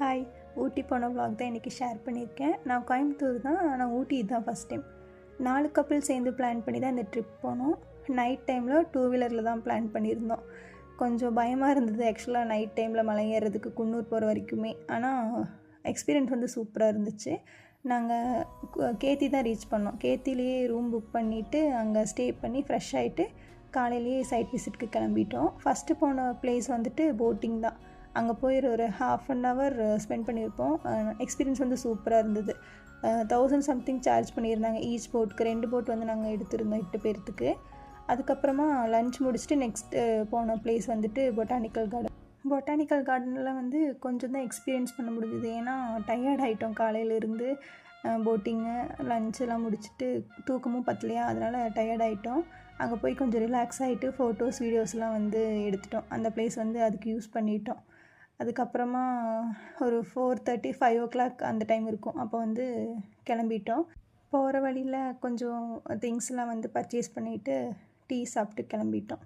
Hi, ஊட்டி போன vlog தான் இன்றைக்கி ஷேர் பண்ணியிருக்கேன். நான் கோயம்புத்தூர் தான், ஆனால் ஊட்டி இதுதான் ஃபஸ்ட் டைம். 4 கப்பிள் சேர்ந்து பிளான் பண்ணி தான் இந்த ட்ரிப் போனோம். நைட் டைமில் 2 வீலரில் தான் பிளான் பண்ணியிருந்தோம். கொஞ்சம் பயமாக இருந்தது ஆக்சுவலாக நைட் டைமில் மலை ஏறுறதுக்கு குன்னூர் போகிற வரைக்குமே. ஆனால் எக்ஸ்பீரியன்ஸ் வந்து சூப்பராக இருந்துச்சு. நாங்கள் கேத்தி தான் ரீச் பண்ணோம். கேத்திலேயே ரூம் புக் பண்ணிவிட்டு அங்கே ஸ்டே பண்ணி ஃப்ரெஷ் ஆகிட்டு காலையிலேயே சைட் விசிட்க்கு கிளம்பிட்டோம். ஃபஸ்ட்டு போன பிளேஸ் வந்துட்டு போட்டிங் தான். அங்கே போய் ஒரு ½ அன் ஹவர் ஸ்பெண்ட் பண்ணியிருப்போம். எக்ஸ்பீரியன்ஸ் வந்து சூப்பராக இருந்தது. 1000 சம்திங் சார்ஜ் பண்ணியிருந்தாங்க ஈச் போட்டுக்கு. 2 போட் வந்து நாங்கள் எடுத்திருந்தோம் 8 பேர்த்துக்கு. அதுக்கப்புறமா லன்ச் முடிச்சுட்டு நெக்ஸ்ட்டு போன பிளேஸ் வந்துட்டு பொட்டானிக்கல் கார்டன். பொட்டானிக்கல் கார்டனில் வந்து கொஞ்சம் தான் எக்ஸ்பீரியன்ஸ் பண்ண முடிஞ்சுது. ஏன்னா டயர்ட் ஆகிட்டோம் காலையிலேருந்து. போட்டிங்கு லன்ச் எல்லாம் முடிச்சுட்டு தூக்கமும் பத்தலையா, அதனால் டயர்ட் ஆகிட்டோம். அங்கே போய் கொஞ்சம் ரிலாக்ஸ் ஆகிட்டு ஃபோட்டோஸ் வீடியோஸ்லாம் வந்து எடுத்துட்டோம். அந்த பிளேஸ் வந்து அதுக்கு யூஸ் பண்ணிட்டோம். அதுக்கப்புறமா ஒரு 4:30 5 o'clock அந்த டைம் இருக்கும். அப்போ வந்து கிளம்பிட்டோம். போகிற வழியில் கொஞ்சம் திங்ஸ்லாம் வந்து பர்ச்சேஸ் பண்ணிவிட்டு டீ சாப்பிட்டு கிளம்பிட்டோம்.